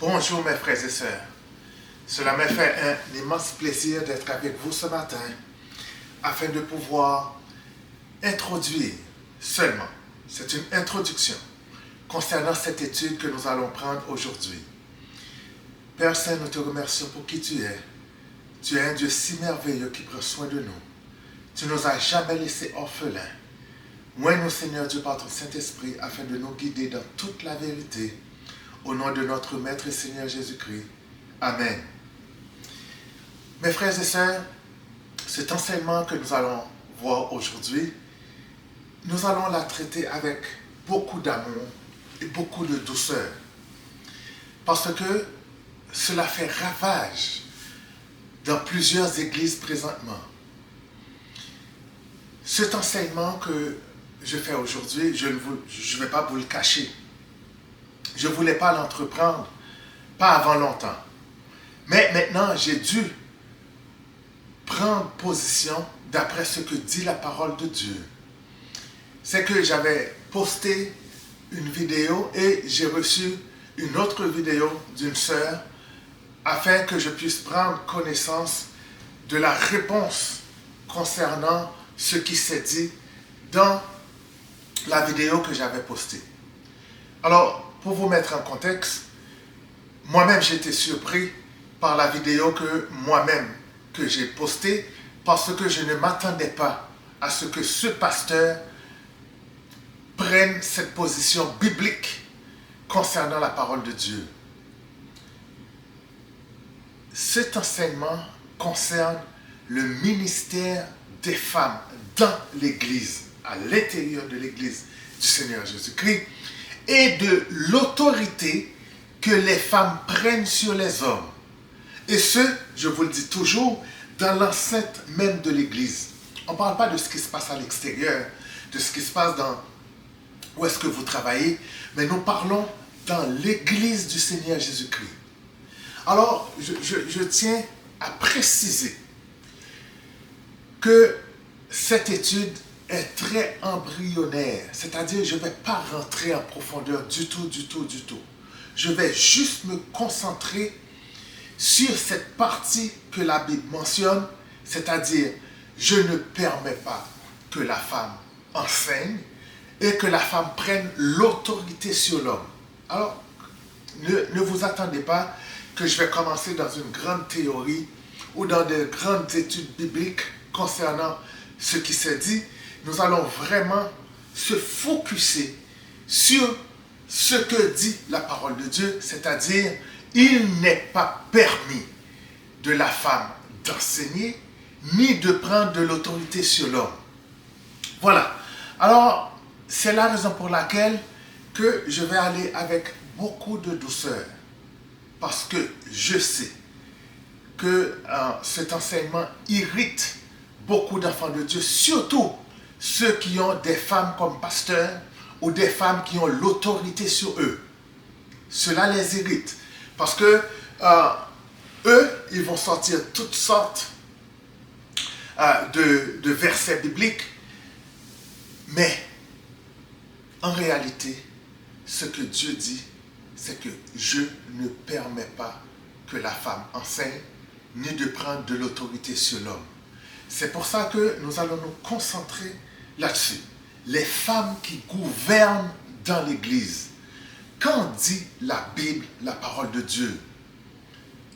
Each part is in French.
Bonjour mes frères et sœurs. Cela me fait un immense plaisir d'être avec vous ce matin afin de pouvoir introduire seulement, c'est une introduction concernant cette étude que nous allons prendre aujourd'hui. Père Saint, nous te remercions pour qui tu es. Tu es un Dieu si merveilleux qui prend soin de nous. Tu ne nous as jamais laissés orphelins. Oins-nous, Seigneur Dieu, par ton Saint-Esprit afin de nous guider dans toute la vérité. Au nom de notre Maître et Seigneur Jésus-Christ. Amen. Mes frères et sœurs, cet enseignement que nous allons voir aujourd'hui, nous allons la traiter avec beaucoup d'amour et beaucoup de douceur. Parce que cela fait ravage dans plusieurs églises présentement. Cet enseignement que je fais aujourd'hui, je ne vais pas vous le cacher. Je ne voulais pas l'entreprendre, pas avant longtemps. Mais maintenant, j'ai dû prendre position d'après ce que dit la parole de Dieu. C'est que j'avais posté une vidéo et j'ai reçu une autre vidéo d'une sœur afin que je puisse prendre connaissance de la réponse concernant ce qui s'est dit dans la vidéo que j'avais postée. Alors, pour vous mettre en contexte, moi-même j'ai été surpris par la vidéo que j'ai postée parce que je ne m'attendais pas à ce que ce pasteur prenne cette position biblique concernant la parole de Dieu. Cet enseignement concerne le ministère des femmes dans l'Église, à l'intérieur de l'Église du Seigneur Jésus-Christ, et de l'autorité que les femmes prennent sur les hommes. Et ce, je vous le dis toujours, dans l'enceinte même de l'Église. On ne parle pas de ce qui se passe à l'extérieur, de ce qui se passe dans où est-ce que vous travaillez, mais nous parlons dans l'Église du Seigneur Jésus-Christ. Alors, je tiens à préciser que cette étude est très embryonnaire, c'est-à-dire je ne vais pas rentrer en profondeur du tout. Je vais juste me concentrer sur cette partie que la Bible mentionne, c'est-à-dire je ne permets pas que la femme enseigne et que la femme prenne l'autorité sur l'homme. Alors, ne vous attendez pas que je vais commencer dans une grande théorie ou dans de grandes études bibliques concernant ce qui s'est dit. Nous allons vraiment se focusser sur ce que dit la parole de Dieu, c'est-à-dire, il n'est pas permis de la femme d'enseigner, ni de prendre de l'autorité sur l'homme. Voilà. Alors, c'est la raison pour laquelle que je vais aller avec beaucoup de douceur, parce que je sais que cet enseignement irrite beaucoup d'enfants de Dieu, surtout ceux qui ont des femmes comme pasteurs ou des femmes qui ont l'autorité sur eux. Cela les irrite. Parce que eux, ils vont sortir toutes sortes de versets bibliques. Mais en réalité, ce que Dieu dit, c'est que je ne permets pas que la femme enseigne, ni de prendre de l'autorité sur l'homme. C'est pour ça que nous allons nous concentrer là-dessus. Les femmes qui gouvernent dans l'Église. Qu'en dit la Bible, la parole de Dieu?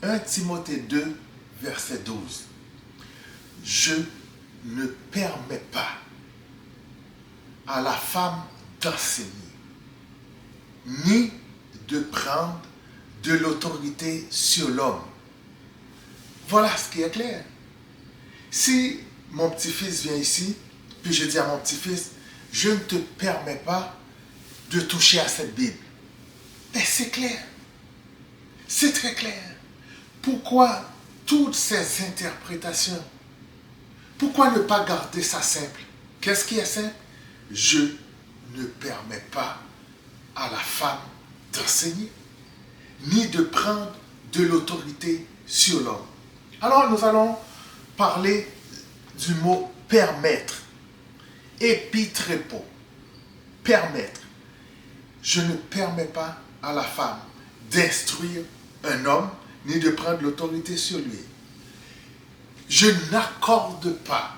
1 Timothée 2, verset 12. Je ne permets pas à la femme d'enseigner, ni de prendre de l'autorité sur l'homme. Voilà ce qui est clair. Si mon petit-fils vient ici, puis je dis à mon petit-fils, je ne te permets pas de toucher à cette Bible. Mais c'est clair. C'est très clair. Pourquoi toutes ces interprétations? Pourquoi ne pas garder ça simple? Qu'est-ce qui est simple? Je ne permets pas à la femme d'enseigner, ni de prendre de l'autorité sur l'homme. Alors nous allons parler du mot permettre. Épitrépo. Permettre. Je ne permets pas à la femme d'instruire un homme, ni de prendre l'autorité sur lui. Je n'accorde pas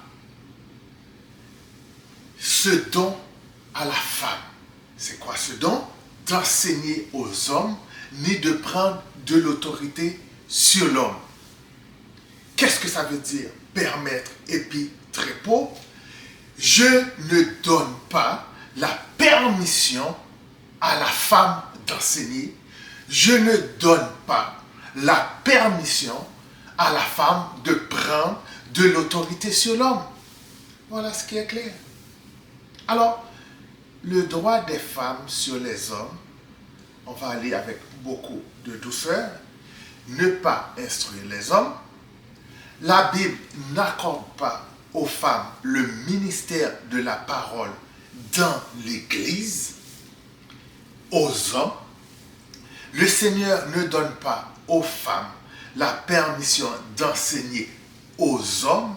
ce don à la femme. C'est quoi ce don? D'enseigner aux hommes, ni de prendre de l'autorité sur l'homme. Qu'est-ce que ça veut dire? Permettre et puis trépeau. Je ne donne pas la permission à la femme d'enseigner. Je ne donne pas la permission à la femme de prendre de l'autorité sur l'homme. Voilà ce qui est clair. Alors, le droit des femmes sur les hommes, on va aller avec beaucoup de douceur, ne pas instruire les hommes. La Bible n'accorde pas aux femmes le ministère de la parole dans l'Église, aux hommes. Le Seigneur ne donne pas aux femmes la permission d'enseigner aux hommes,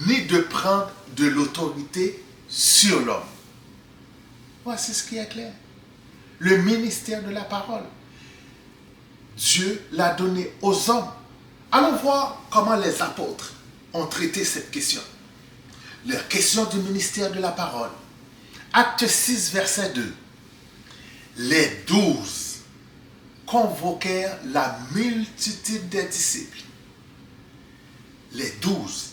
ni de prendre de l'autorité sur l'homme. Voici ce qui est clair. Le ministère de la parole, Dieu l'a donné aux hommes. Allons voir comment les apôtres ont traité cette question. Leur question du ministère de la parole. Acte 6, verset 2. Les 12 convoquèrent la multitude des disciples. Les 12.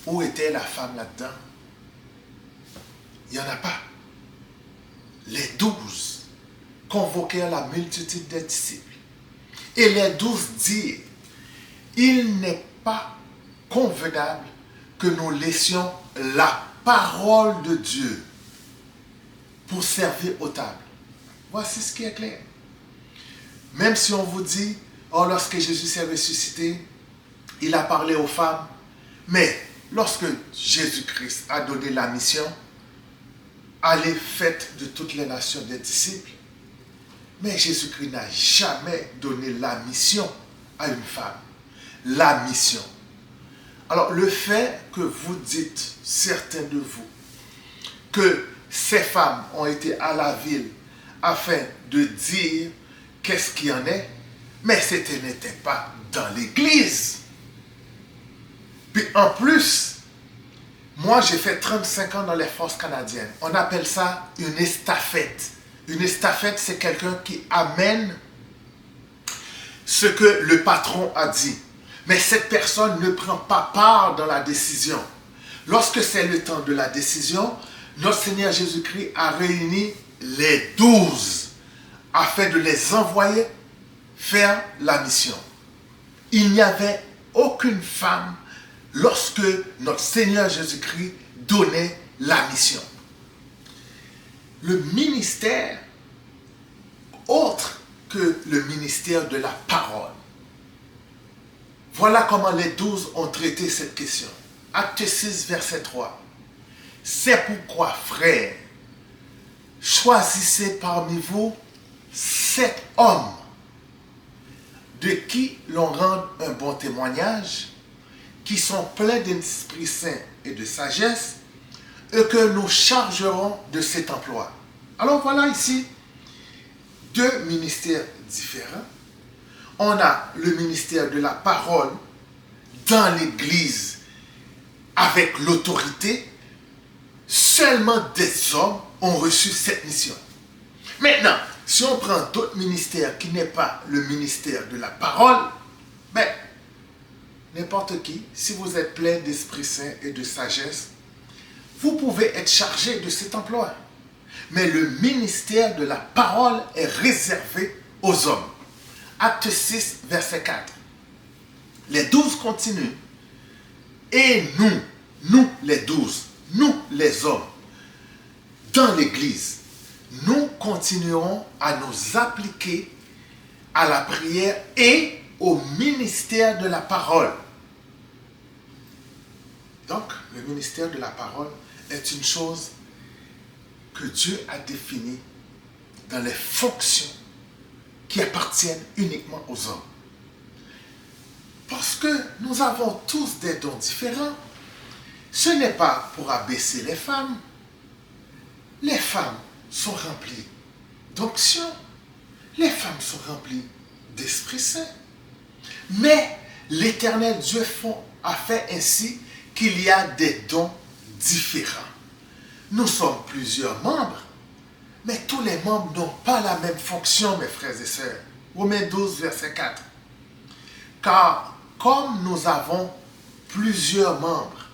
Où était la femme là-dedans? Il n'y en a pas. Les 12 convoquèrent la multitude des disciples. Et les 12 dirent, il n'est pas convenable que nous laissions la parole de Dieu pour servir aux tables. Voici ce qui est clair. Même si on vous dit, oh, lorsque Jésus s'est ressuscité, il a parlé aux femmes, mais lorsque Jésus-Christ a donné la mission, allez, faites de toutes les nations des disciples. Mais Jésus-Christ n'a jamais donné la mission à une femme. La mission. Alors, le fait que vous dites, certains de vous, que ces femmes ont été à la ville afin de dire qu'est-ce qu'il y en est, mais ce n'était pas dans l'église. Puis en plus, moi j'ai fait 35 ans dans les forces canadiennes. On appelle ça une estafette. Une estafette, c'est quelqu'un qui amène ce que le patron a dit. Mais cette personne ne prend pas part dans la décision. Lorsque c'est le temps de la décision, notre Seigneur Jésus-Christ a réuni les 12 afin de les envoyer faire la mission. Il n'y avait aucune femme lorsque notre Seigneur Jésus-Christ donnait la mission. Le ministère, autre que le ministère de la parole. Voilà comment les 12 ont traité cette question. Acte 6, verset 3. C'est pourquoi, frères, choisissez parmi vous 7 hommes de qui l'on rende un bon témoignage, qui sont pleins d'Esprit Saint et de sagesse, et que nous chargerons de cet emploi. Alors voilà ici 2 ministères différents. On a le ministère de la parole dans l'Église avec l'autorité. Seulement des hommes ont reçu cette mission. Maintenant, si on prend d'autres ministères qui n'est pas le ministère de la parole, ben, n'importe qui, si vous êtes plein d'Esprit Saint et de sagesse, vous pouvez être chargé de cet emploi. Mais le ministère de la parole est réservé aux hommes. Acte 6, verset 4. Les 12 continuent. Et nous les 12, nous les hommes, dans l'Église, nous continuerons à nous appliquer à la prière et au ministère de la parole. Donc, le ministère de la parole est une chose que Dieu a définie dans les fonctions qui appartiennent uniquement aux hommes. Parce que nous avons tous des dons différents. Ce n'est pas pour abaisser les femmes. Les femmes sont remplies d'onction. Les femmes sont remplies d'Esprit Saint. Mais l'Éternel Dieu a fait ainsi qu'il y a des dons différents. Nous sommes plusieurs membres, mais tous les membres n'ont pas la même fonction, mes frères et sœurs. Romains 12, verset 4. Car comme nous avons plusieurs membres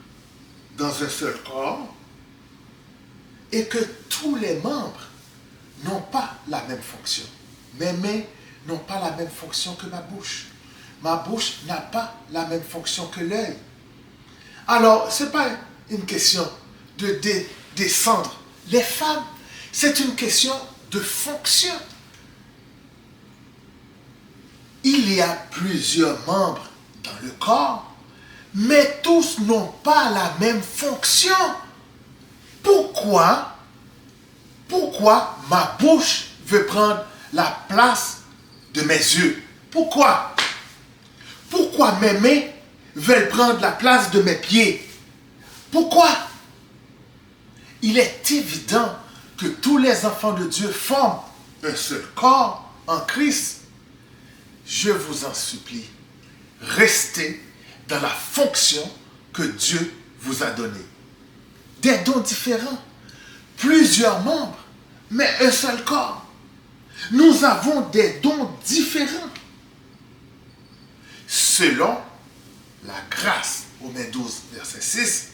dans un seul corps, et que tous les membres n'ont pas la même fonction. Mes mains n'ont pas la même fonction que ma bouche. Ma bouche n'a pas la même fonction que l'œil. Alors, ce n'est pas une question de descendre les femmes, c'est une question de fonction. Il y a plusieurs membres dans le corps, mais tous n'ont pas la même fonction. Pourquoi ma bouche veut prendre la place de mes yeux? Pourquoi mes mains veulent prendre la place de mes pieds? Pourquoi? Il est évident que tous les enfants de Dieu forment un seul corps en Christ. Je vous en supplie, restez dans la fonction que Dieu vous a donnée. Des dons différents, plusieurs membres, mais un seul corps. Nous avons des dons différents. Selon la grâce, Romains 12, verset 6,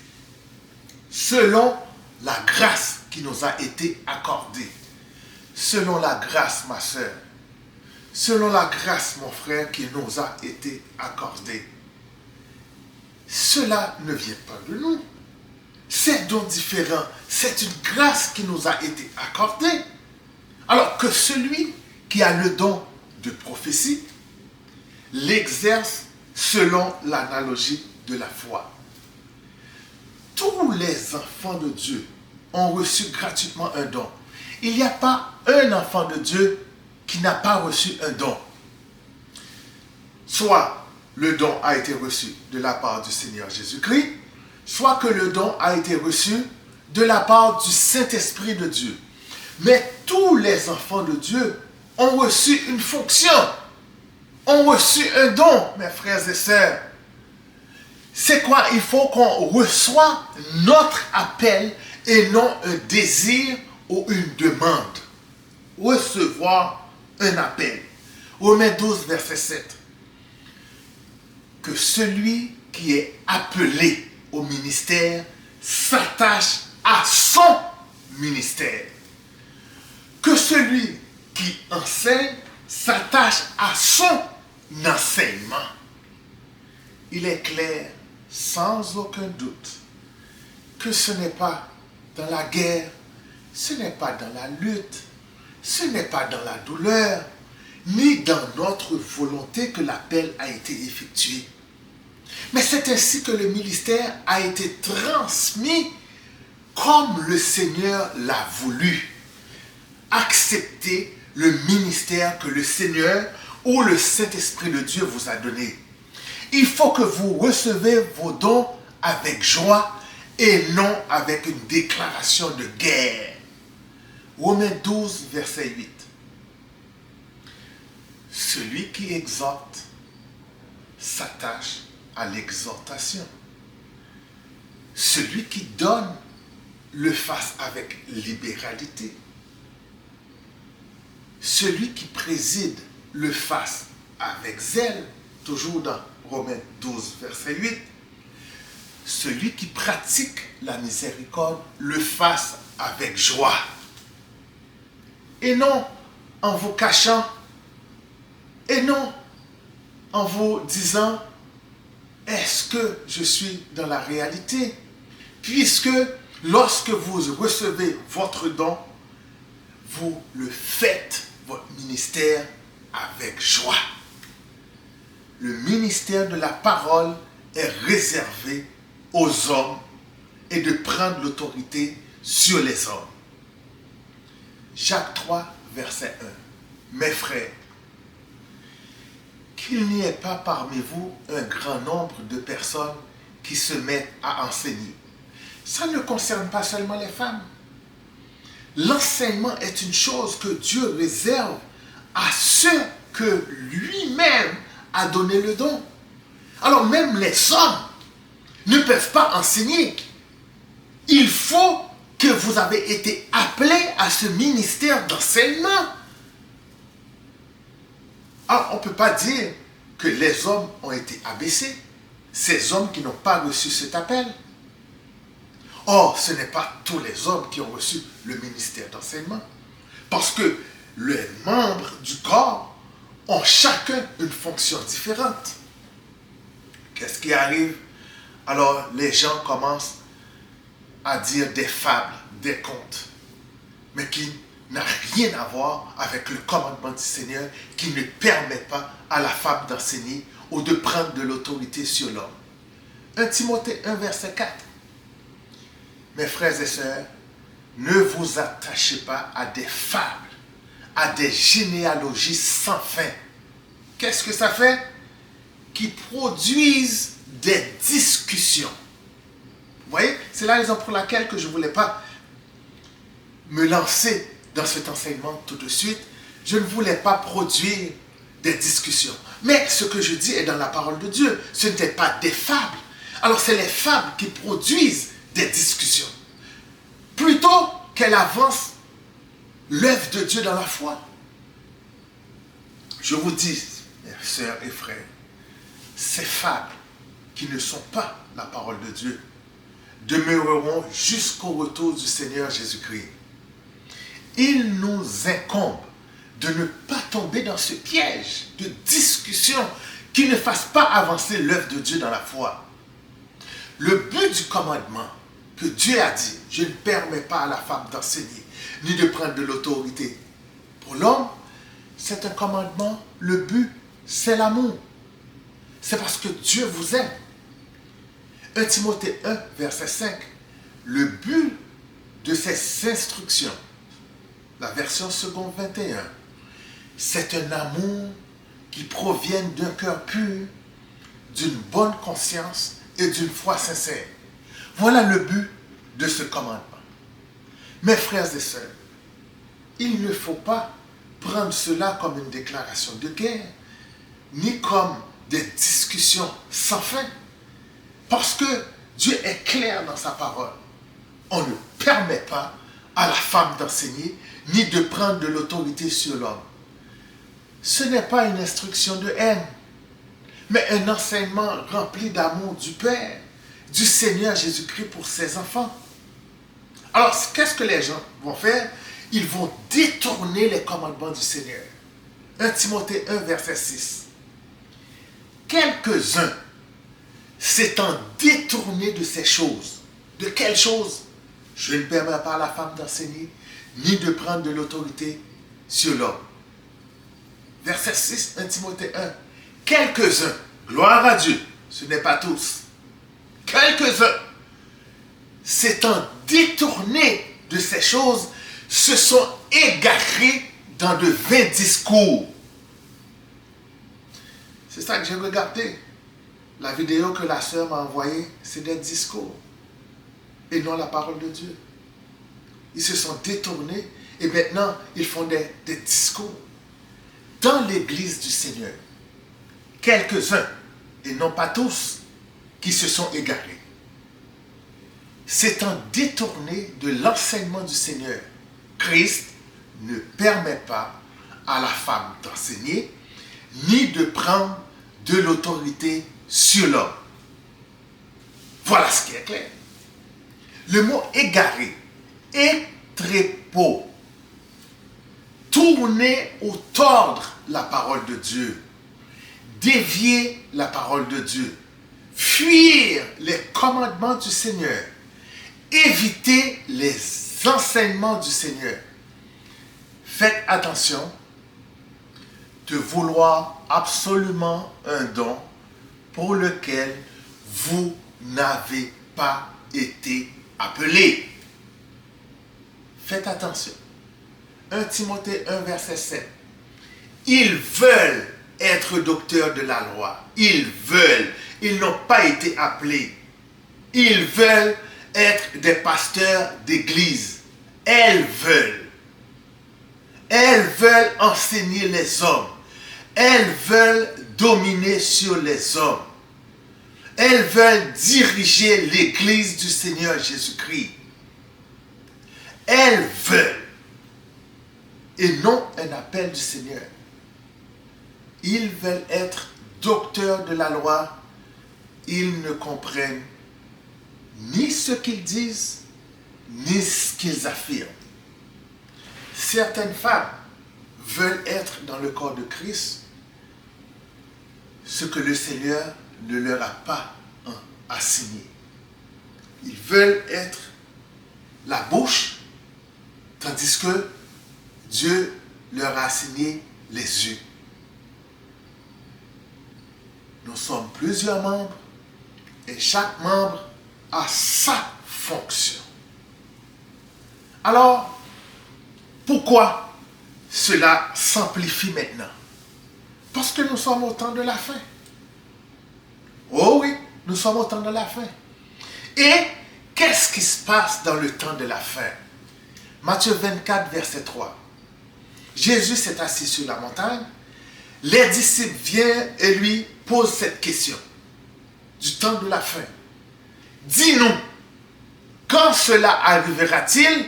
selon la grâce qui nous a été accordée, selon la grâce, ma soeur, selon la grâce, mon frère, qui nous a été accordée. Cela ne vient pas de nous. C'est donc différent. C'est une grâce qui nous a été accordée. Alors que celui qui a le don de prophétie l'exerce selon l'analogie de la foi. Tous les enfants de Dieu ont reçu gratuitement un don. Il n'y a pas un enfant de Dieu qui n'a pas reçu un don. Soit le don a été reçu de la part du Seigneur Jésus-Christ, soit que le don a été reçu de la part du Saint-Esprit de Dieu. Mais tous les enfants de Dieu ont reçu une fonction, ont reçu un don, mes frères et sœurs. C'est quoi? Il faut qu'on reçoive notre appel et non un désir ou une demande. Recevoir un appel. Romains 12, verset 7. Que celui qui est appelé au ministère s'attache à son ministère. Que celui qui enseigne s'attache à son enseignement. Il est clair, sans aucun doute, que ce n'est pas dans la guerre, ce n'est pas dans la lutte, ce n'est pas dans la douleur, ni dans notre volonté que l'appel a été effectué. Mais c'est ainsi que le ministère a été transmis comme le Seigneur l'a voulu. Acceptez le ministère que le Seigneur ou le Saint-Esprit de Dieu vous a donné. Il faut que vous recevez vos dons avec joie et non avec une déclaration de guerre. Romains 12, verset 8. Celui qui exhorte s'attache à l'exhortation. Celui qui donne le fasse avec libéralité. Celui qui préside le fasse avec zèle, toujours dans Romains 12, verset 8. Celui qui pratique la miséricorde le fasse avec joie. Et non en vous cachant, et non en vous disant, est-ce que je suis dans la réalité? Puisque lorsque vous recevez votre don, vous le faites, votre ministère, avec joie. Le ministère de la parole est réservé aux hommes et de prendre l'autorité sur les hommes. Jacques 3, verset 1. Mes frères, qu'il n'y ait pas parmi vous un grand nombre de personnes qui se mettent à enseigner. Ça ne concerne pas seulement les femmes. L'enseignement est une chose que Dieu réserve à ceux que lui-même a donné le don. Alors même les hommes ne peuvent pas enseigner. Il faut que vous avez été appelés à ce ministère d'enseignement. Alors on ne peut pas dire que les hommes ont été abaissés. Ces hommes qui n'ont pas reçu cet appel. Or, ce n'est pas tous les hommes qui ont reçu le ministère d'enseignement. Parce que les membres du corps ont chacun une fonction différente. Qu'est-ce qui arrive? Alors, les gens commencent à dire des fables, des contes, mais qui n'ont rien à voir avec le commandement du Seigneur, qui ne permet pas à la femme d'enseigner ou de prendre de l'autorité sur l'homme. 1 Timothée 1, verset 4. Mes frères et sœurs, ne vous attachez pas à des fables, à des généalogies sans fin. Qu'est-ce que ça fait? Qui produisent des discussions. Vous voyez, c'est la raison pour laquelle que je ne voulais pas me lancer dans cet enseignement tout de suite. Je ne voulais pas produire des discussions. Mais ce que je dis est dans la parole de Dieu. Ce n'était pas des fables. Alors c'est les fables qui produisent des discussions. Plutôt qu'elle avance l'œuvre de Dieu dans la foi. Je vous dis, mes sœurs et frères, ces fables qui ne sont pas la parole de Dieu demeureront jusqu'au retour du Seigneur Jésus-Christ. Il nous incombe de ne pas tomber dans ce piège de discussion qui ne fasse pas avancer l'œuvre de Dieu dans la foi. Le but du commandement que Dieu a dit, je ne permets pas à la femme d'enseigner, ni de prendre de l'autorité. Pour l'homme, c'est un commandement, le but, c'est l'amour. C'est parce que Dieu vous aime. 1 Timothée 1, verset 5. Le but de ces instructions, la version seconde 21, c'est un amour qui provient d'un cœur pur, d'une bonne conscience et d'une foi sincère. Voilà le but de ce commandement. Mes frères et sœurs, il ne faut pas prendre cela comme une déclaration de guerre, ni comme des discussions sans fin. Parce que Dieu est clair dans sa parole. On ne permet pas à la femme d'enseigner, ni de prendre de l'autorité sur l'homme. Ce n'est pas une instruction de haine, mais un enseignement rempli d'amour du Père, du Seigneur Jésus-Christ pour ses enfants. Alors, qu'est-ce que les gens vont faire? Ils vont détourner les commandements du Seigneur. 1 Timothée 1, verset 6. Quelques-uns s'étant détournés de ces choses. De quelles choses? Je ne permets pas à la femme d'enseigner, ni de prendre de l'autorité sur l'homme. Verset 6, 1 Timothée 1. Quelques-uns, gloire à Dieu, ce n'est pas tous. Quelques-uns, s'étant détournés de ces choses, se sont égarés dans de vains discours. C'est ça que j'ai regardé. La vidéo que la sœur m'a envoyée, c'est des discours et non la parole de Dieu. Ils se sont détournés et maintenant ils font des discours. Dans l'église du Seigneur, quelques-uns, et non pas tous, qui se sont égarés, s'étant détournés de l'enseignement du Seigneur. Christ ne permet pas à la femme d'enseigner, ni de prendre de l'autorité sur l'homme. Voilà ce qui est clair. Le mot égaré, étrépo, tourner ou tordre la parole de Dieu, dévier la parole de Dieu, fuir les commandements du Seigneur, éviter les enseignements du Seigneur. Faites attention de vouloir absolument un don pour lequel vous n'avez pas été appelé. Faites attention. 1 Timothée 1, verset 7. Ils veulent être docteurs de la loi. Ils veulent. Ils n'ont pas été appelés. Ils veulent être des pasteurs d'église. Elles veulent. Elles veulent enseigner les hommes. Elles veulent dominer sur les hommes. Elles veulent diriger l'Église du Seigneur Jésus-Christ. Elles veulent. Et non un appel du Seigneur. Ils veulent être docteurs de la loi. Ils ne comprennent ni ce qu'ils disent, ni ce qu'ils affirment. Certaines femmes veulent être dans le corps de Christ, ce que le Seigneur ne leur a pas assigné. Ils veulent être la bouche, tandis que Dieu leur a assigné les yeux. Nous sommes plusieurs membres et chaque membre a sa fonction. Alors, pourquoi cela s'amplifie maintenant? Parce que nous sommes au temps de la fin. Oh oui, nous sommes au temps de la fin. Et qu'est-ce qui se passe dans le temps de la fin? Matthieu 24, verset 3. Jésus s'est assis sur la montagne. Les disciples viennent et lui posent cette question du temps de la fin. Dis-nous, quand cela arrivera-t-il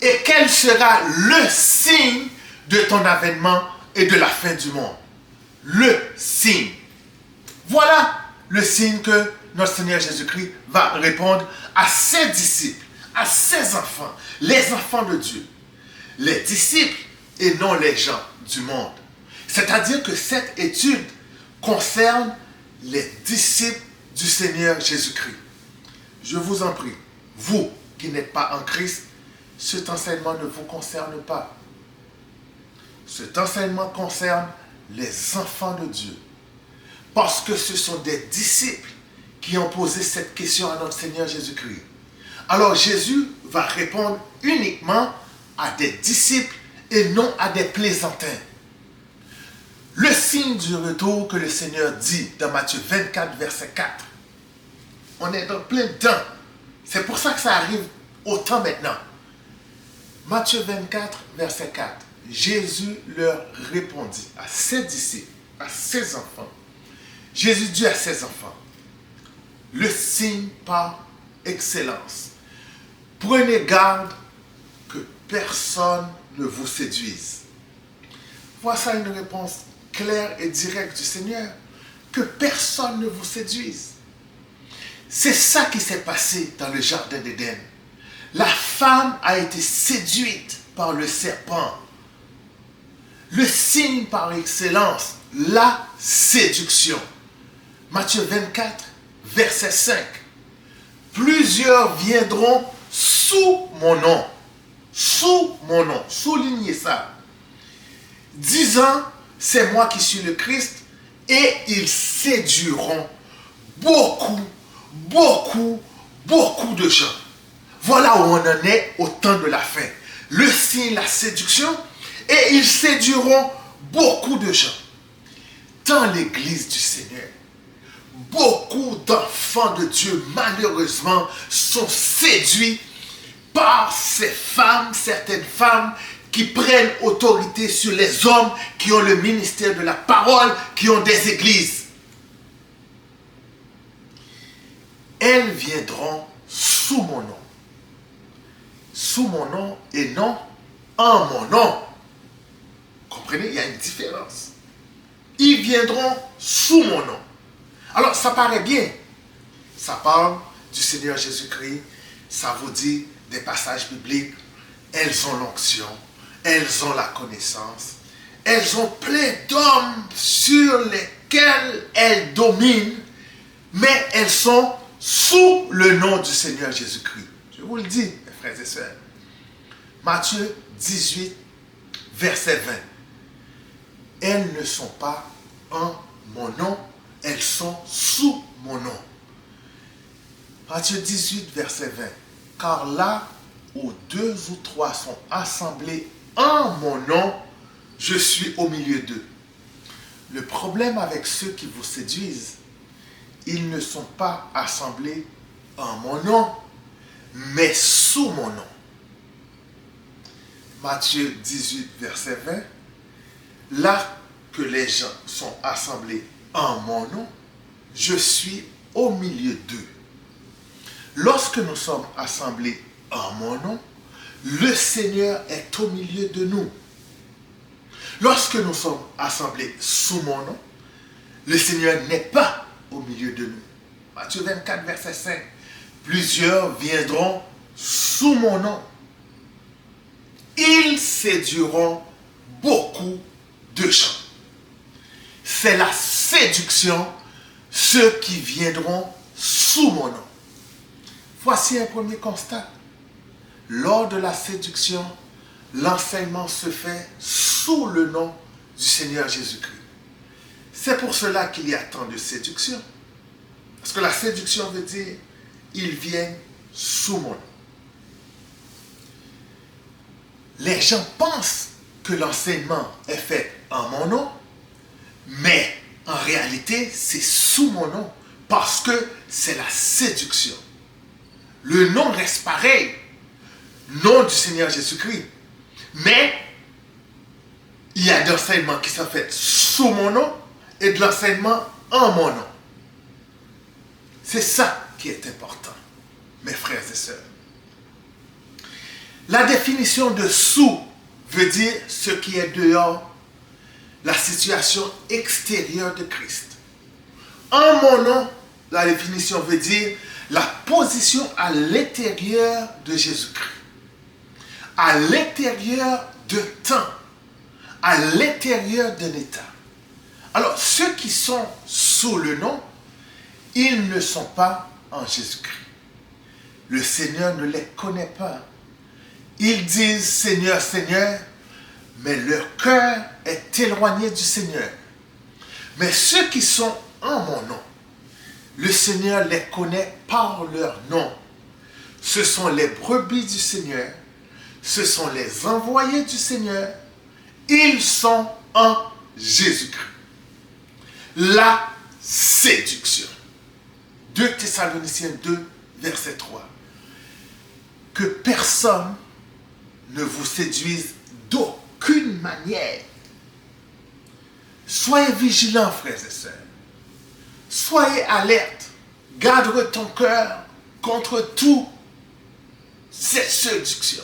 et quel sera le signe de ton avènement et de la fin du monde? Le signe. Voilà le signe que notre Seigneur Jésus-Christ va répondre à ses disciples, à ses enfants, les enfants de Dieu. Les disciples et non les gens du monde. C'est-à-dire que cette étude concerne les disciples du Seigneur Jésus-Christ. Je vous en prie, vous qui n'êtes pas en Christ, cet enseignement ne vous concerne pas. Cet enseignement concerne les enfants de Dieu. Parce que ce sont des disciples qui ont posé cette question à notre Seigneur Jésus-Christ. Alors Jésus va répondre uniquement à des disciples et non à des plaisantins. Le signe du retour que le Seigneur dit dans Matthieu 24, verset 4. On est dans plein temps. C'est pour ça que ça arrive autant maintenant. Matthieu 24, verset 4. Jésus leur répondit à ses disciples, à ses enfants. Jésus dit à ses enfants, le signe par excellence. Prenez garde que personne ne vous séduise. Voici une réponse claire et directe du Seigneur. Que personne ne vous séduise. C'est ça qui s'est passé dans le jardin d'Éden. La femme a été séduite par le serpent. Le signe par excellence, la séduction. Matthieu 24, verset 5. Plusieurs viendront sous mon nom. Sous mon nom. Soulignez ça. Disant, c'est moi qui suis le Christ, et ils séduiront beaucoup de gens. Voilà où on en est au temps de la fin. Le signe, la séduction, et ils séduiront beaucoup de gens. Dans l'église du Seigneur, beaucoup d'enfants de Dieu, malheureusement, sont séduits par ces femmes, certaines femmes qui prennent autorité sur les hommes qui ont le ministère de la parole, qui ont des églises. Elles viendront sous mon nom. Sous mon nom et non en mon nom. Comprenez, il y a une différence. Ils viendront sous mon nom. Alors, ça paraît bien. Ça parle du Seigneur Jésus-Christ. Ça vous dit des passages bibliques. Elles ont l'onction. Elles ont la connaissance. Elles ont plein d'hommes sur lesquels elles dominent. Mais elles sont sous le nom du Seigneur Jésus-Christ. Je vous le dis, mes frères et sœurs. Matthieu 18, verset 20. Elles ne sont pas en mon nom, elles sont sous mon nom. Matthieu 18, verset 20. Car là où 2 ou 3 sont assemblés en mon nom, je suis au milieu d'eux. Le problème avec ceux qui vous séduisent, ils ne sont pas assemblés en mon nom, mais sous mon nom. Matthieu 18, verset 20, là que les gens sont assemblés en mon nom, je suis au milieu d'eux. Lorsque nous sommes assemblés en mon nom, le Seigneur est au milieu de nous. Lorsque nous sommes assemblés sous mon nom, le Seigneur n'est pas au milieu de nous. Matthieu 24, verset 5. Plusieurs viendront sous mon nom. Ils séduiront beaucoup de gens. C'est la séduction, ceux qui viendront sous mon nom. Voici un premier constat. Lors de la séduction, l'enseignement se fait sous le nom du Seigneur Jésus-Christ. C'est pour cela qu'il y a tant de séduction. Parce que la séduction veut dire, ils viennent sous mon nom. Les gens pensent que l'enseignement est fait en mon nom, mais en réalité, c'est sous mon nom, parce que c'est la séduction. Le nom reste pareil, nom du Seigneur Jésus-Christ, mais il y a de l'enseignement qui sont faits sous mon nom et de l'enseignement en mon nom. C'est ça qui est important, mes frères et sœurs. La définition de sous veut dire ce qui est dehors, la situation extérieure de Christ. En mon nom, la définition veut dire la position à l'intérieur de Jésus-Christ, à l'intérieur de temps, à l'intérieur d'un état. Alors, ceux qui sont sous le nom, ils ne sont pas en Jésus-Christ. Le Seigneur ne les connaît pas. Ils disent Seigneur, Seigneur, mais leur cœur est éloigné du Seigneur. Mais ceux qui sont en mon nom, le Seigneur les connaît par leur nom. Ce sont les brebis du Seigneur, ce sont les envoyés du Seigneur. Ils sont en Jésus-Christ. La séduction. 2 Thessaloniciens 2, verset 3. Que personne ne vous séduise d'aucune manière. Soyez vigilants, frères et sœurs. Soyez alertes. Garde ton cœur contre toute cette séduction.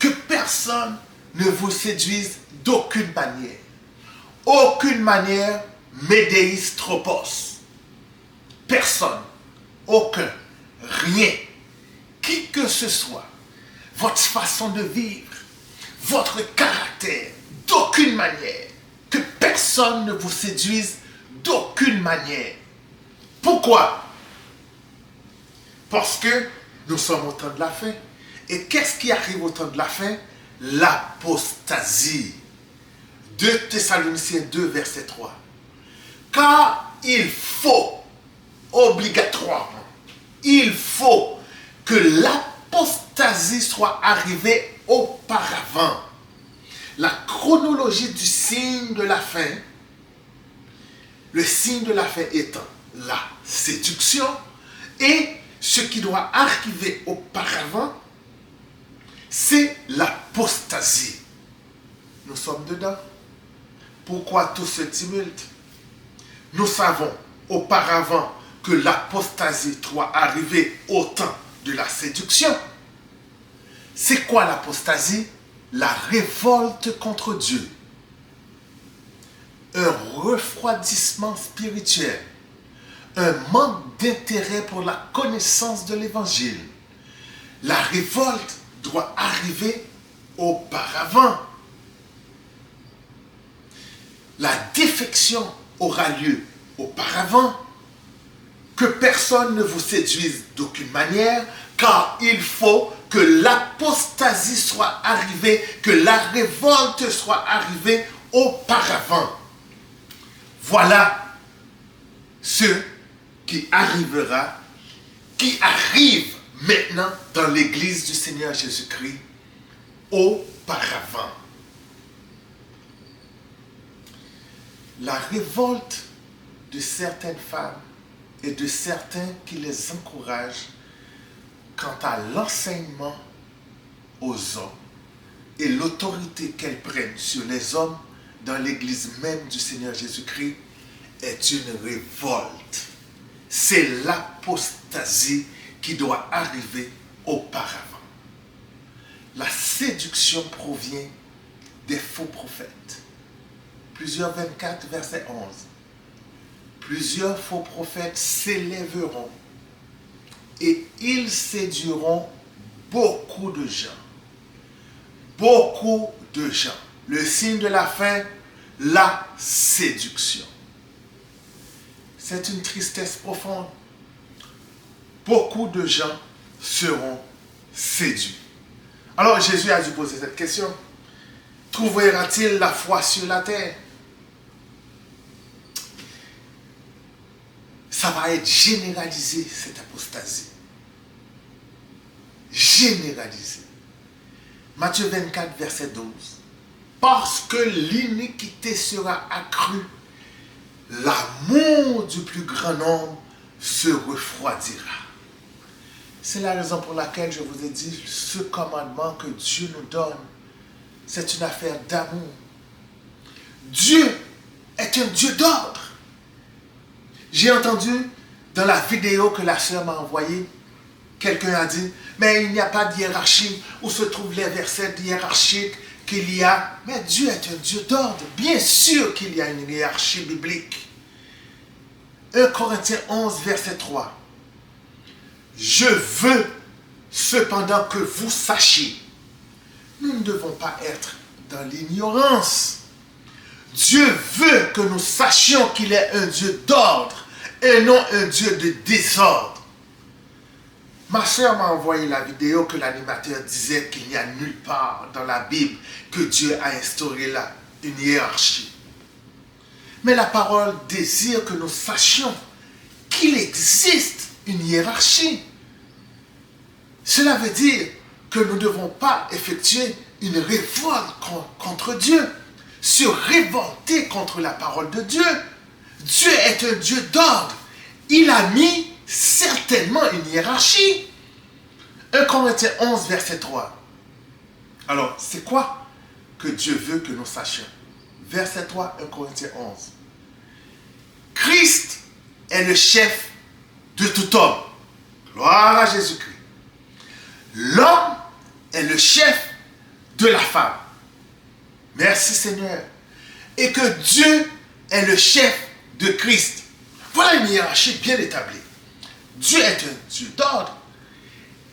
Que personne ne vous séduise d'aucune manière. Aucune manière, médeis tropos. Personne, aucun, rien, qui que ce soit, votre façon de vivre, votre caractère, d'aucune manière, que personne ne vous séduise d'aucune manière. Pourquoi? Parce que nous sommes au temps de la fin. Et qu'est-ce qui arrive au temps de la fin? L'apostasie. 2 Thessaloniciens 2, verset 3. Car il faut, obligatoirement, il faut que l'apostasie soit arrivée auparavant. La chronologie du signe de la fin, le signe de la fin étant la séduction, et ce qui doit arriver auparavant, c'est l'apostasie. Nous sommes dedans. Pourquoi tout ce tumulte? Nous savons auparavant que l'apostasie doit arriver au temps de la séduction. C'est quoi l'apostasie? La révolte contre Dieu. Un refroidissement spirituel. Un manque d'intérêt pour la connaissance de l'évangile. La révolte doit arriver auparavant. La défection aura lieu auparavant. Que personne ne vous séduise d'aucune manière, car il faut que l'apostasie soit arrivée, que la révolte soit arrivée auparavant. Voilà ce qui arrivera, qui arrive maintenant dans l'Église du Seigneur Jésus-Christ auparavant. La révolte de certaines femmes et de certains qui les encouragent quant à l'enseignement aux hommes et l'autorité qu'elles prennent sur les hommes dans l'église même du Seigneur Jésus-Christ est une révolte. C'est l'apostasie qui doit arriver auparavant. La séduction provient des faux prophètes. Plusieurs 24, verset 11. Plusieurs faux prophètes s'élèveront et ils séduiront beaucoup de gens. Beaucoup de gens. Le signe de la fin, la séduction. C'est une tristesse profonde. Beaucoup de gens seront séduits. Alors Jésus a dû poser cette question. Trouvera-t-il la foi sur la terre? Ça va être généralisé, cette apostasie. Généralisé. Matthieu 24, verset 12. Parce que l'iniquité sera accrue, l'amour du plus grand nombre se refroidira. C'est la raison pour laquelle je vous ai dit, ce commandement que Dieu nous donne, c'est une affaire d'amour. Dieu est un Dieu d'ordre. J'ai entendu dans la vidéo que la sœur m'a envoyée, quelqu'un a dit, mais il n'y a pas de hiérarchie, où se trouvent les versets hiérarchiques qu'il y a. Mais Dieu est un Dieu d'ordre. Bien sûr qu'il y a une hiérarchie biblique. 1 Corinthiens 11, verset 3. Je veux cependant que vous sachiez, nous ne devons pas être dans l'ignorance. Dieu veut que nous sachions qu'il est un Dieu d'ordre et non un Dieu de désordre. Ma soeur m'a envoyé la vidéo que l'animateur disait qu'il n'y a nulle part dans la Bible que Dieu a instauré là une hiérarchie. Mais la parole désire que nous sachions qu'il existe une hiérarchie. Cela veut dire que nous ne devons pas effectuer une révolte contre Dieu, se révolter contre la parole de Dieu. Dieu est un Dieu d'ordre. Il a mis certainement une hiérarchie. 1 Corinthiens 11, verset 3. Alors, c'est quoi que Dieu veut que nous sachions? Verset 3, 1 Corinthiens 11. Christ est le chef de tout homme. Gloire à Jésus-Christ. L'homme est le chef de la femme. Merci Seigneur. Et que Dieu est le chef de Christ. Voilà une hiérarchie bien établie. Dieu est un Dieu d'ordre.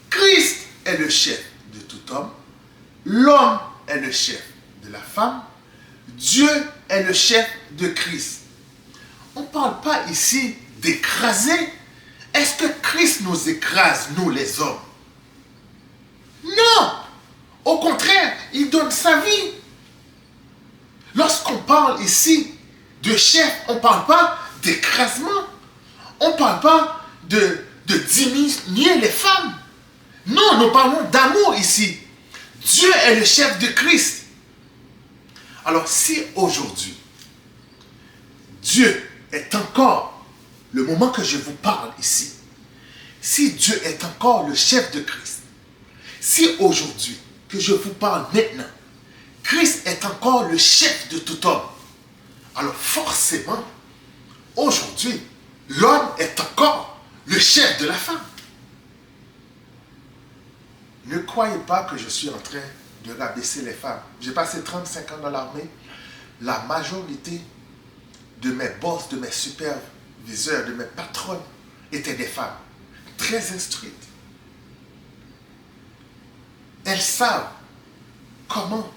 Christ est le chef de tout homme. L'homme est le chef de la femme. Dieu est le chef de Christ. On ne parle pas ici d'écraser. Est-ce que Christ nous écrase, nous les hommes? Non! Au contraire, il donne sa vie. Lorsqu'on parle ici de chef, on ne parle pas d'écrasement. On ne parle pas de diminuer les femmes. Non, nous parlons d'amour ici. Dieu est le chef de Christ. Alors si aujourd'hui, Dieu est encore, le moment que je vous parle ici, si Dieu est encore le chef de Christ, si aujourd'hui, que je vous parle maintenant, Christ est encore le chef de tout homme, alors forcément, aujourd'hui, l'homme est encore le chef de la femme. Ne croyez pas que je suis en train de rabaisser les femmes. J'ai passé 35 ans dans l'armée. La majorité de mes boss, de mes superviseurs, de mes patronnes étaient des femmes très instruites. Elles savent comment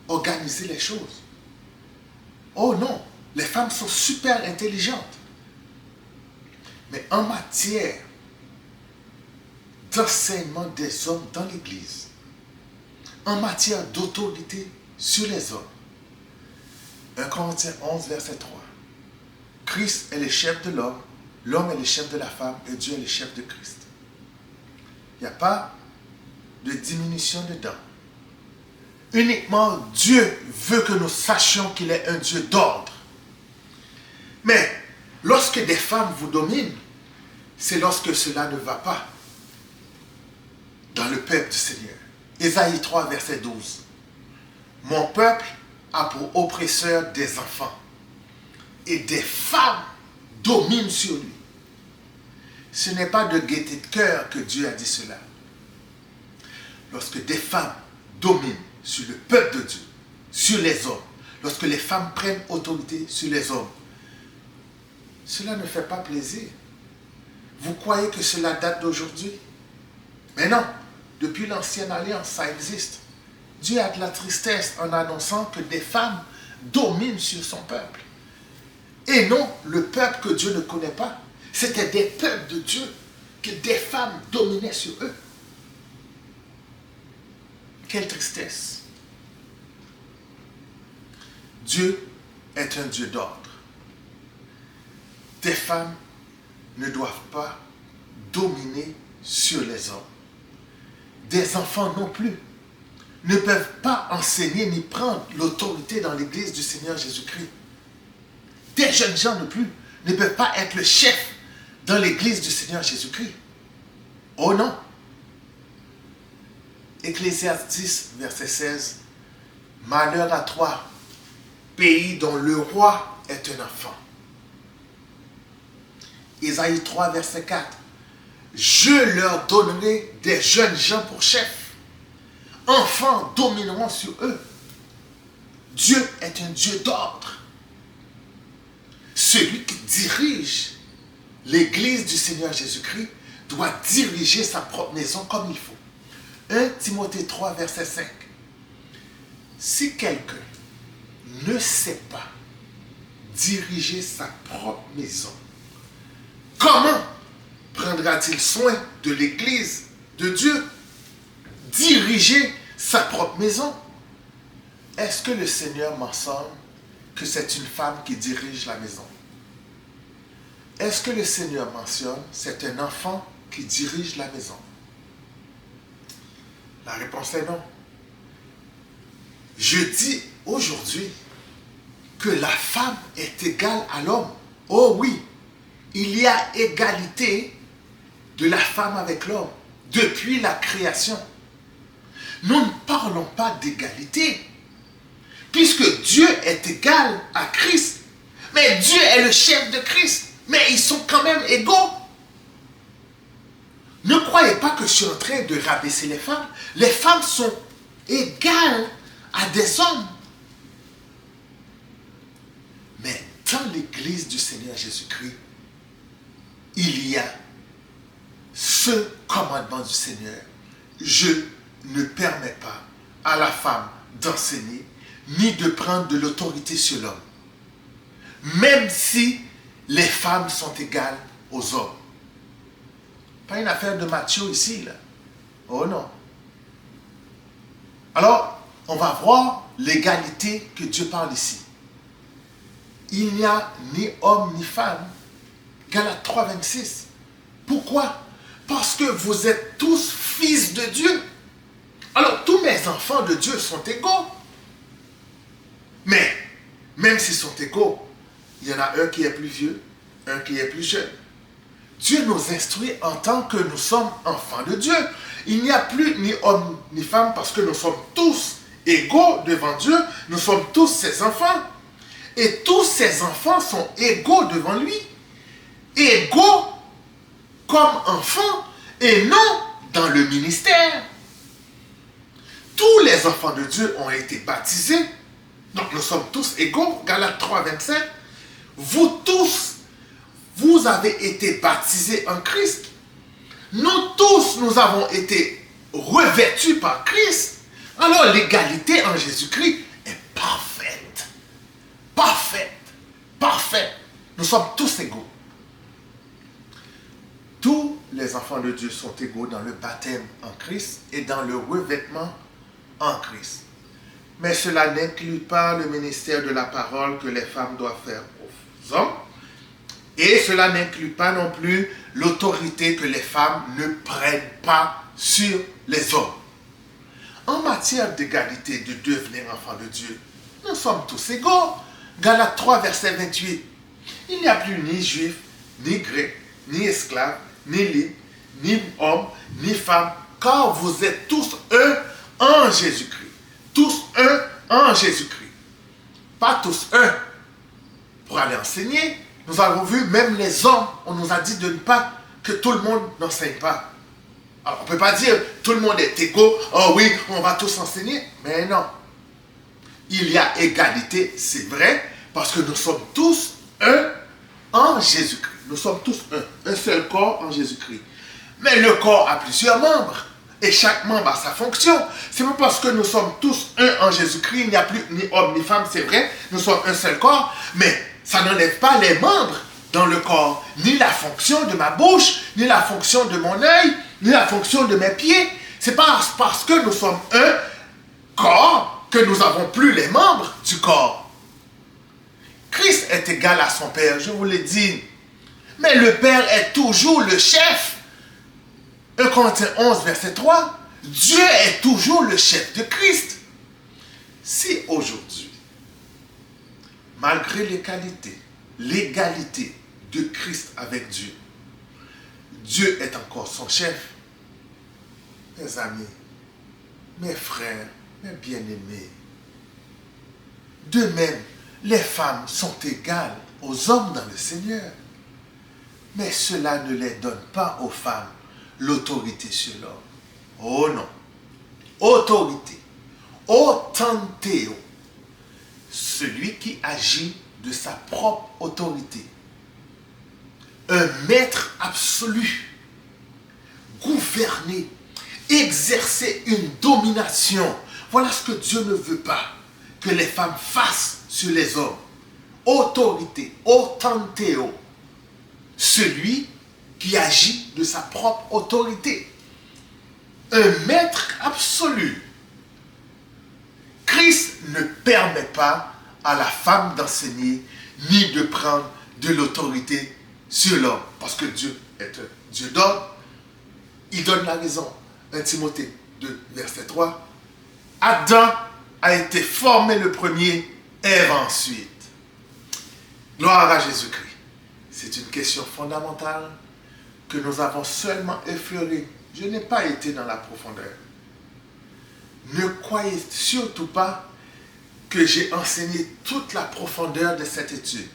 organiser les choses. Oh non, les femmes sont super intelligentes. Mais en matière d'enseignement des hommes dans l'Église, en matière d'autorité sur les hommes, 1 Corinthiens 11, verset 3. Christ est le chef de l'homme, l'homme est le chef de la femme et Dieu est le chef de Christ. Il n'y a pas de diminution dedans. Uniquement Dieu veut que nous sachions qu'il est un Dieu d'ordre. Mais lorsque des femmes vous dominent, c'est lorsque cela ne va pas dans le peuple du Seigneur. Ésaïe 3, verset 12. mon peuple a pour oppresseur des enfants et des femmes dominent sur lui. Ce n'est pas de gaieté de cœur que Dieu a dit cela. Lorsque des femmes dominent sur le peuple de Dieu, sur les hommes, lorsque les femmes prennent autorité sur les hommes, cela ne fait pas plaisir. Vous croyez que cela date d'aujourd'hui? Mais non, depuis l'ancienne alliance, ça existe. Dieu a de la tristesse en annonçant que des femmes dominent sur son peuple. Et non le peuple que Dieu ne connaît pas. C'était des peuples de Dieu que des femmes dominaient sur eux. Quelle tristesse! Dieu est un Dieu d'ordre. Des femmes ne doivent pas dominer sur les hommes. Des enfants non plus ne peuvent pas enseigner ni prendre l'autorité dans l'église du Seigneur Jésus-Christ. Des jeunes gens non plus ne peuvent pas être le chef dans l'église du Seigneur Jésus-Christ. Oh non! Ecclésiaste 10, verset 16. Malheur à toi, pays dont le roi est un enfant. Ésaïe 3, verset 4. Je leur donnerai des jeunes gens pour chefs. Enfants domineront sur eux. Dieu est un Dieu d'ordre. Celui qui dirige l'église du Seigneur Jésus-Christ doit diriger sa propre maison comme il faut. 1 Timothée 3, verset 5. Si quelqu'un ne sait pas diriger sa propre maison, comment prendra-t-il soin de l'église de Dieu? Diriger sa propre maison. Est-ce que le Seigneur mentionne que c'est une femme qui dirige la maison? Est-ce que le Seigneur mentionne que c'est un enfant qui dirige la maison? La réponse est non. Je dis aujourd'hui que la femme est égale à l'homme. Oh oui, il y a égalité de la femme avec l'homme depuis la création. Nous ne parlons pas d'égalité, puisque Dieu est égal à Christ. Mais Dieu est le chef de Christ. Mais ils sont quand même égaux. Ne croyez pas que je suis en train de rabaisser les femmes. Les femmes sont égales à des hommes. Mais dans l'église du Seigneur Jésus-Christ, il y a ce commandement du Seigneur. Je ne permets pas à la femme d'enseigner ni de prendre de l'autorité sur l'homme. Même si les femmes sont égales aux hommes. Pas une affaire de macho ici, là. Oh non. Alors, on va voir l'égalité que Dieu parle ici. Il n'y a ni homme ni femme. Galates 3, 26. Pourquoi? Parce que vous êtes tous fils de Dieu. Alors, tous mes enfants de Dieu sont égaux. Mais, même s'ils sont égaux, il y en a un qui est plus vieux, un qui est plus jeune. Dieu nous instruit en tant que nous sommes enfants de Dieu. Il n'y a plus ni homme ni femme parce que nous sommes tous égaux devant Dieu. Nous sommes tous ses enfants. Et tous ses enfants sont égaux devant lui. Égaux comme enfants et non dans le ministère. Tous les enfants de Dieu ont été baptisés. Donc nous sommes tous égaux. Galates 3, 27. Vous tous, vous avez été baptisés en Christ. Nous tous, nous avons été revêtus par Christ. Alors l'égalité en Jésus-Christ est parfaite. Parfaite. Parfaite. Nous sommes tous égaux. Tous les enfants de Dieu sont égaux dans le baptême en Christ et dans le revêtement en Christ. Mais cela n'inclut pas le ministère de la parole que les femmes doivent faire aux hommes. Et cela n'inclut pas non plus l'autorité que les femmes ne prennent pas sur les hommes. En matière d'égalité de devenir enfant de Dieu, nous sommes tous égaux. Galates 3, verset 28. Il n'y a plus ni juif, ni grec, ni esclave, ni libre, ni homme, ni femme, car vous êtes tous un en Jésus-Christ. Tous un en Jésus-Christ. Pas tous un pour aller enseigner. Nous avons vu, même les hommes, on nous a dit de ne pas, que tout le monde n'enseigne pas. Alors, on ne peut pas dire tout le monde est égaux, oh oui, on va tous enseigner. Mais non. Il y a égalité, c'est vrai, parce que nous sommes tous un en Jésus-Christ. Nous sommes tous un seul corps en Jésus-Christ. Mais le corps a plusieurs membres, et chaque membre a sa fonction. C'est pas parce que nous sommes tous un en Jésus-Christ, il n'y a plus ni homme ni femme, c'est vrai, nous sommes un seul corps, mais ça n'enlève pas les membres dans le corps, ni la fonction de ma bouche, ni la fonction de mon œil, ni la fonction de mes pieds. C'est pas parce que nous sommes un corps que nous n'avons plus les membres du corps. Christ est égal à son Père, je vous l'ai dit. Mais le Père est toujours le chef. 1 Corinthiens 11, verset 3. Dieu est toujours le chef de Christ. Si aujourd'hui, malgré l'égalité de Christ avec Dieu, Dieu est encore son chef, mes amis, mes frères, mes bien-aimés, de même, les femmes sont égales aux hommes dans le Seigneur. Mais cela ne les donne pas aux femmes l'autorité sur l'homme. Oh non. Autorité. Autantéo. Celui qui agit de sa propre autorité. Un maître absolu. Gouverner. Exercer une domination. Voilà ce que Dieu ne veut pas que les femmes fassent sur les hommes. Autorité. Autantéo. Celui qui agit de sa propre autorité. Un maître absolu. Christ ne permet pas à la femme d'enseigner ni de prendre de l'autorité sur l'homme. Parce que Dieu est un Dieu d'ordre. Il donne la raison. 1 Timothée 2, verset 3. Adam a été formé le premier, Ève ensuite. Gloire à Jésus-Christ. C'est une question fondamentale que nous avons seulement effleurée. Je n'ai pas été dans la profondeur. Ne croyez surtout pas que j'ai enseigné toute la profondeur de cette étude.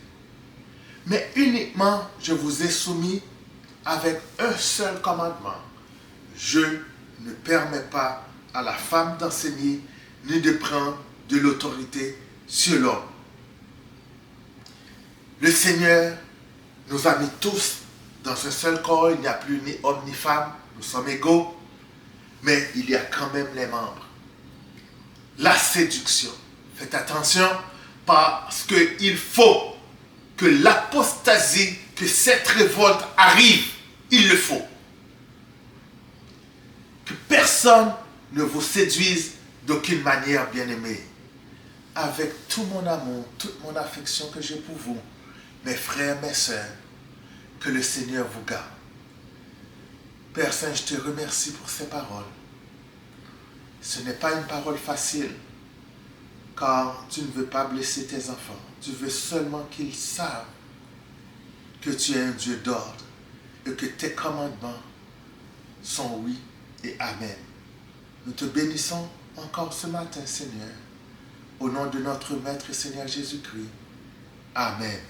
Mais uniquement, je vous ai soumis avec un seul commandement. Je ne permets pas à la femme d'enseigner ni de prendre de l'autorité sur l'homme. Le Seigneur nous a mis tous dans un seul corps. Il n'y a plus ni homme ni femme. Nous sommes égaux. Mais il y a quand même les membres. La séduction. Faites attention parce qu'il faut que l'apostasie, que cette révolte arrive. Il le faut. Que personne ne vous séduise d'aucune manière, bien-aimés. Avec tout mon amour, toute mon affection que j'ai pour vous, mes frères, mes sœurs, que le Seigneur vous garde. Père Saint, je te remercie pour ces paroles. Ce n'est pas une parole facile, car tu ne veux pas blesser tes enfants. Tu veux seulement qu'ils savent que tu es un Dieu d'ordre et que tes commandements sont oui et amen. Nous te bénissons encore ce matin, Seigneur, au nom de notre Maître et Seigneur Jésus-Christ. Amen.